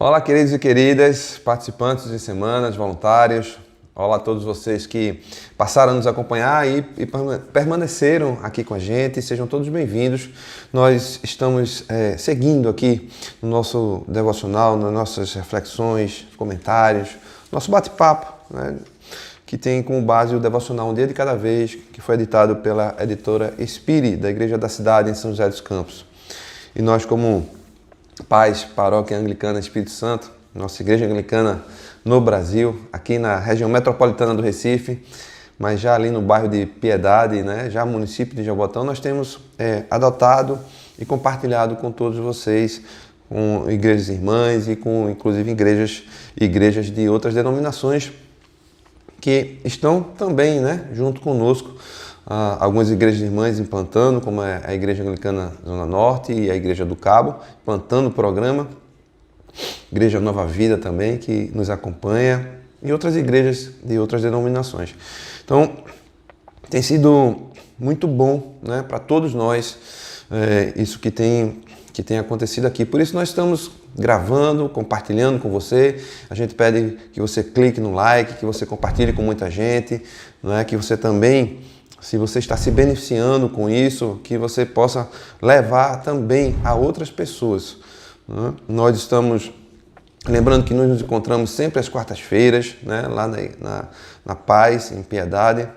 Olá, queridos e queridas, participantes de semanas, voluntários. Olá a todos vocês que passaram a nos acompanhar e permaneceram aqui com a gente. Sejam todos bem-vindos. Nós estamos seguindo aqui no nosso devocional, nas nossas reflexões, comentários, nosso bate-papo, né, que tem como base o devocional Um Dia de Cada Vez, que foi editado pela editora Espírita, da Igreja da Cidade, em São José dos Campos. E nós, como pais, paróquia anglicana Espírito Santo, nossa igreja anglicana no Brasil, aqui na região metropolitana do Recife, mas já ali no bairro de Piedade, né, já município de Jabotão, nós temos adotado e compartilhado com todos vocês, com igrejas irmãs e com inclusive igrejas de outras denominações que estão também, né, junto conosco. Algumas igrejas irmãs implantando, como é a Igreja Anglicana Zona Norte e a Igreja do Cabo, implantando o programa. Igreja Nova Vida também, que nos acompanha, e outras igrejas de outras denominações. Então, tem sido muito bom, né, para todos nós, isso que tem acontecido aqui. Por isso nós estamos gravando, compartilhando com você. A gente pede que você clique no like, que você compartilhe com muita gente, né, que você também, se você está se beneficiando com isso, que você possa levar também a outras pessoas. Né? Nós estamos, lembrando que nos encontramos sempre às quartas-feiras, né? Lá na Paz, em Piedade,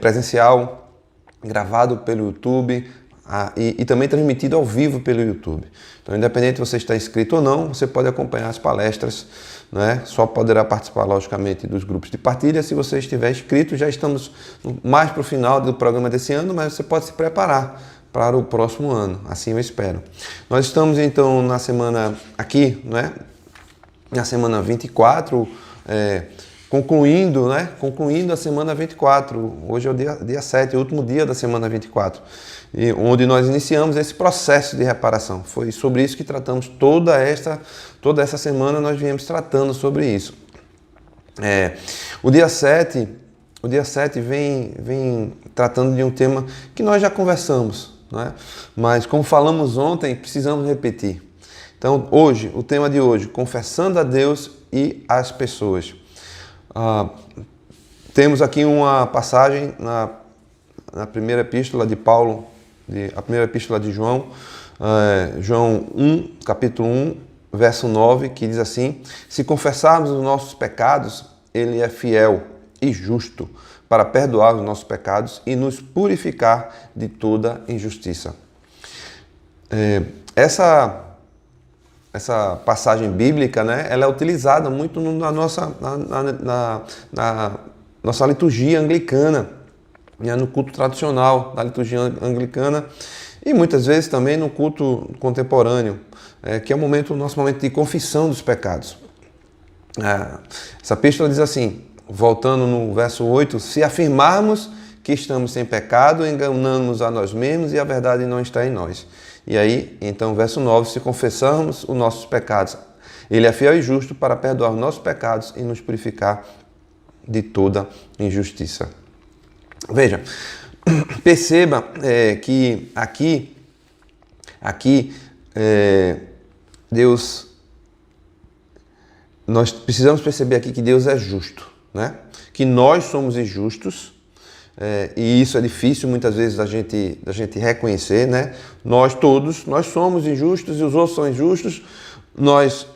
presencial, gravado pelo YouTube e também transmitido ao vivo pelo YouTube. Então, independente de você estar inscrito ou não, você pode acompanhar as palestras, né? Só poderá participar, logicamente, dos grupos de partilha se você estiver inscrito. Já estamos mais para o final do programa desse ano, mas você pode se preparar para o próximo ano, assim eu espero. Nós estamos, então, na semana aqui, né? Na semana 24, concluindo a semana 24. Hoje é o dia 7, o último dia da semana 24. E onde nós iniciamos esse processo de reparação. Foi sobre isso que tratamos toda essa semana, nós viemos tratando sobre isso. O dia 7 vem tratando de um tema que nós já conversamos, né? Mas como falamos ontem, precisamos repetir. Então, hoje, o tema de hoje, confessando a Deus e as pessoas. Temos aqui uma passagem na primeira epístola de Paulo, a primeira epístola de João, João 1, capítulo 1, verso 9, que diz assim: se confessarmos os nossos pecados, Ele é fiel e justo para perdoar os nossos pecados e nos purificar de toda injustiça. Essa passagem bíblica, né, ela é utilizada muito na nossa liturgia anglicana, no culto tradicional da liturgia anglicana e muitas vezes também no culto contemporâneo, que é o nosso momento de confissão dos pecados. Essa epístola diz assim, voltando no verso 8, se afirmarmos que estamos sem pecado, enganamos a nós mesmos e a verdade não está em nós. E aí, então, verso 9, se confessarmos os nossos pecados, Ele é fiel e justo para perdoar os nossos pecados e nos purificar de toda injustiça. Veja, perceba que aqui Deus, nós precisamos perceber aqui que Deus é justo, né? Que nós somos injustos, e isso é difícil muitas vezes da gente reconhecer, né? Nós somos injustos e os outros são injustos, nós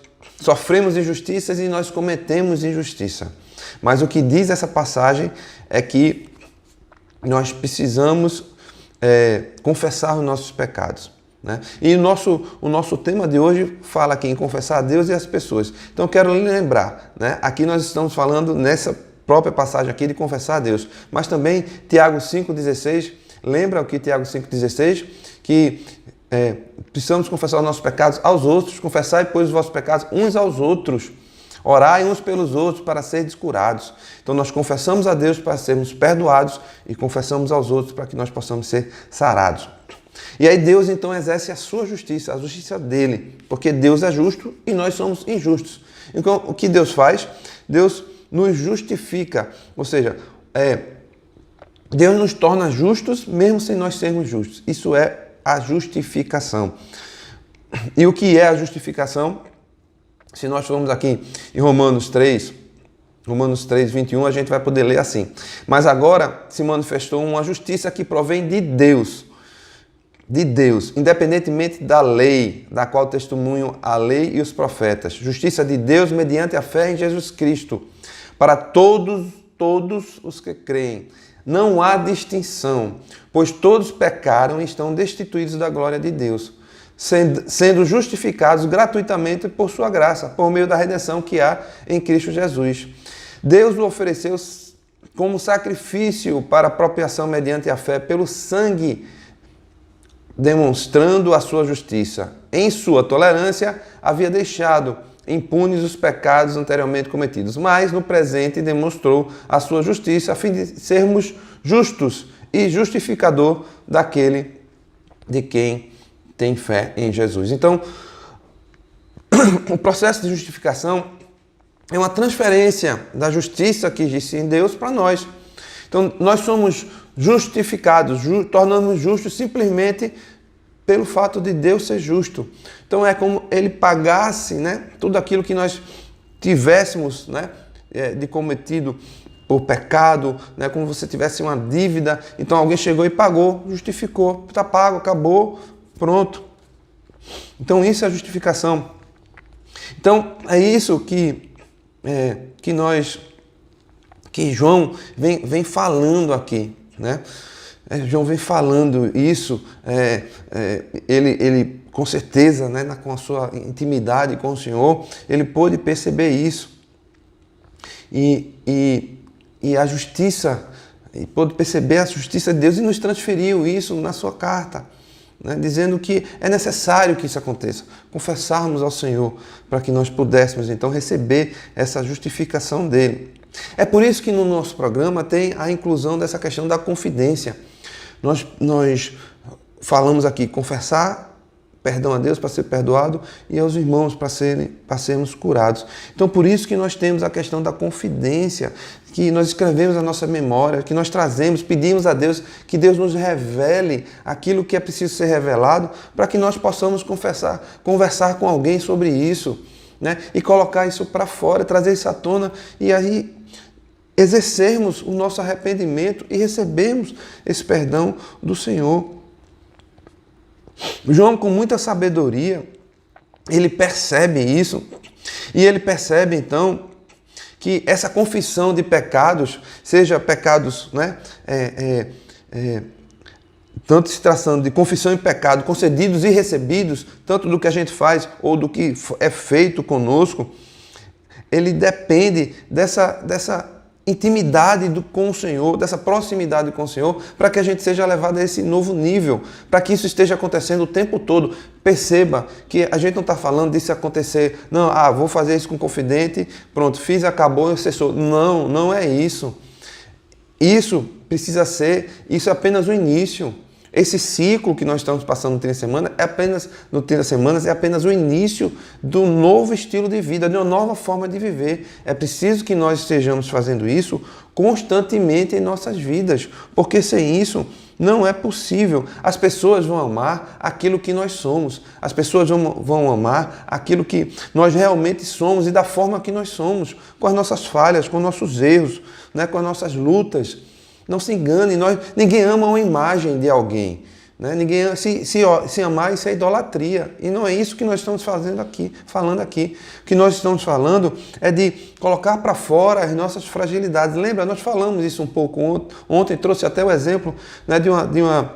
sofremos injustiças e nós cometemos injustiça. Mas o que diz essa passagem é que nós precisamos confessar os nossos pecados, né? E o nosso tema de hoje fala aqui em confessar a Deus e as pessoas. Então eu quero lembrar, né? Aqui nós estamos falando nessa própria passagem aqui de confessar a Deus, mas também Tiago 5,16, lembra o que Tiago 5,16? Que precisamos confessar os nossos pecados aos outros, confessai, pois, os vossos pecados uns aos outros. Orai uns pelos outros para serem curados. Então nós confessamos a Deus para sermos perdoados e confessamos aos outros para que nós possamos ser sarados. E aí Deus então exerce a sua justiça, a justiça dele, porque Deus é justo e nós somos injustos. Então o que Deus faz? Deus nos justifica, ou seja, Deus nos torna justos mesmo sem nós sermos justos. Isso é a justificação. E o que é a justificação? Se nós formos aqui em Romanos 3, 21, a gente vai poder ler assim. Mas agora se manifestou uma justiça que provém de Deus, independentemente da lei, da qual testemunham a lei e os profetas. Justiça de Deus mediante a fé em Jesus Cristo, para todos os que creem. Não há distinção, pois todos pecaram e estão destituídos da glória de Deus, sendo justificados gratuitamente por sua graça, por meio da redenção que há em Cristo Jesus. Deus o ofereceu como sacrifício para apropriação mediante a fé pelo sangue, demonstrando a sua justiça. Em sua tolerância, havia deixado impunes os pecados anteriormente cometidos, mas no presente demonstrou a sua justiça a fim de sermos justos e justificador daquele de quem tem fé em Jesus. Então, o processo de justificação é uma transferência da justiça que existe em Deus para nós. Então, nós somos justificados, tornamos justos simplesmente pelo fato de Deus ser justo. Então, é como Ele pagasse, né, tudo aquilo que nós tivéssemos, né, de cometido por pecado, né, como você tivesse uma dívida. Então, alguém chegou e pagou, justificou, está pago, acabou, pronto. Então, isso é a justificação. Então, é isso que João vem falando aqui, né? João vem falando isso, ele com certeza, né, com a sua intimidade com o Senhor, ele pôde perceber isso. E a justiça, e pôde perceber a justiça de Deus e nos transferiu isso na sua carta, né, dizendo que é necessário que isso aconteça, confessarmos ao Senhor para que nós pudéssemos então receber essa justificação dele. É por isso que no nosso programa tem a inclusão dessa questão da confidência. Nós falamos aqui confessar perdão a Deus para ser perdoado e aos irmãos para sermos curados. Então, por isso que nós temos a questão da confidência, que nós escrevemos na nossa memória, que nós trazemos, pedimos a Deus que Deus nos revele aquilo que é preciso ser revelado para que nós possamos conversar com alguém sobre isso, né? E colocar isso para fora, trazer isso à tona e aí exercermos o nosso arrependimento e recebermos esse perdão do Senhor. João, com muita sabedoria, ele percebe isso e ele percebe então que essa confissão de pecados, seja pecados, né, tanto se tratando de confissão e pecado, concedidos e recebidos, tanto do que a gente faz ou do que é feito conosco, ele depende dessa intimidade com o Senhor, dessa proximidade com o Senhor, para que a gente seja levado a esse novo nível, para que isso esteja acontecendo o tempo todo. Perceba que a gente não está falando disso acontecer, não, vou fazer isso com o confidente, pronto, fiz, acabou, cessou. Não, não é isso. Isso é apenas o início. Esse ciclo que nós estamos passando no 30 Semanas é apenas o início do novo estilo de vida, de uma nova forma de viver. É preciso que nós estejamos fazendo isso constantemente em nossas vidas, porque sem isso não é possível. As pessoas vão amar aquilo que nós somos, as pessoas vão amar aquilo que nós realmente somos e da forma que nós somos, com as nossas falhas, com nossos erros, né, com as nossas lutas. Não se engane, ninguém ama uma imagem de alguém, né? Se amar, isso é idolatria. E não é isso que nós estamos falando aqui. O que nós estamos falando é de colocar para fora as nossas fragilidades. Lembra, nós falamos isso um pouco ontem, trouxe até o exemplo, né, de uma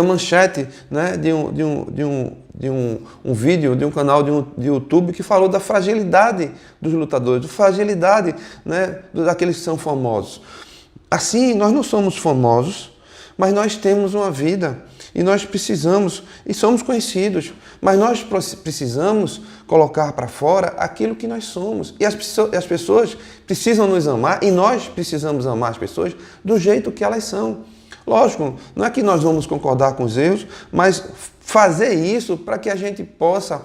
manchete, né, de um vídeo, de um canal de YouTube que falou da fragilidade dos lutadores, da fragilidade, né, daqueles que são famosos. Assim, nós não somos famosos, mas nós temos uma vida e nós precisamos, e somos conhecidos, mas nós precisamos colocar para fora aquilo que nós somos. E as pessoas precisam nos amar e nós precisamos amar as pessoas do jeito que elas são. Lógico, não é que nós vamos concordar com os erros, mas fazer isso para que a gente possa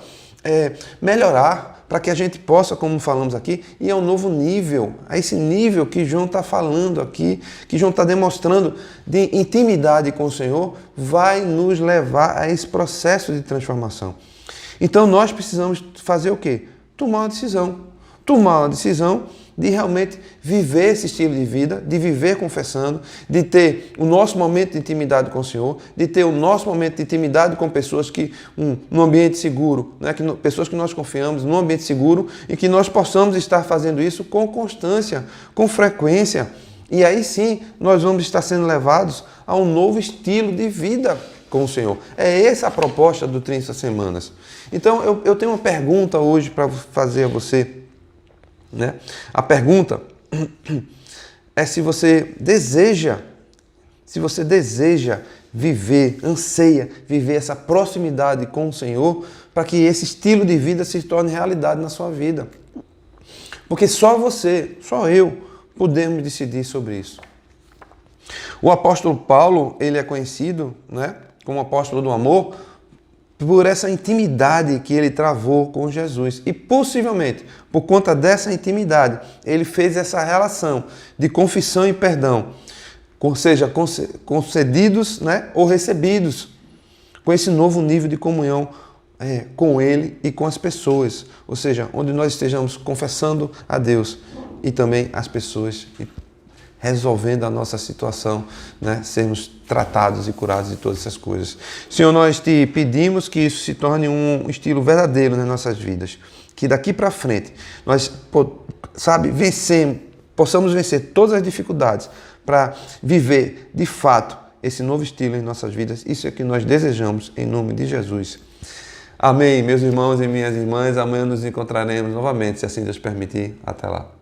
melhorar, para que a gente possa, como falamos aqui, ir a um novo nível, a esse nível que João está falando aqui, que João está demonstrando de intimidade com o Senhor, vai nos levar a esse processo de transformação. Então nós precisamos fazer o quê? tomar uma decisão. Tomar uma decisão de realmente viver esse estilo de vida, de viver confessando, de ter o nosso momento de intimidade com o Senhor, de ter o nosso momento de intimidade com pessoas que, num ambiente seguro, né, pessoas que nós confiamos, num ambiente seguro, e que nós possamos estar fazendo isso com constância, com frequência. E aí sim, nós vamos estar sendo levados a um novo estilo de vida com o Senhor. É essa a proposta do 30 Semanas. Então, eu tenho uma pergunta hoje para fazer a você. Né? A pergunta é se você deseja viver, anseia viver essa proximidade com o Senhor para que esse estilo de vida se torne realidade na sua vida. Porque só você, só eu, podemos decidir sobre isso. O apóstolo Paulo, ele é conhecido, né, como apóstolo do amor, por essa intimidade que ele travou com Jesus. E possivelmente, por conta dessa intimidade, ele fez essa relação de confissão e perdão, ou seja, concedidos, né, ou recebidos, com esse novo nível de comunhão com ele e com as pessoas. Ou seja, onde nós estejamos confessando a Deus e também as pessoas, resolvendo a nossa situação, né? Sermos tratados e curados de todas essas coisas. Senhor, nós te pedimos que isso se torne um estilo verdadeiro nas nossas vidas. Que daqui para frente nós, possamos vencer todas as dificuldades para viver, de fato, esse novo estilo em nossas vidas. Isso é que nós desejamos, em nome de Jesus. Amém, meus irmãos e minhas irmãs. Amanhã nos encontraremos novamente, se assim Deus permitir. Até lá.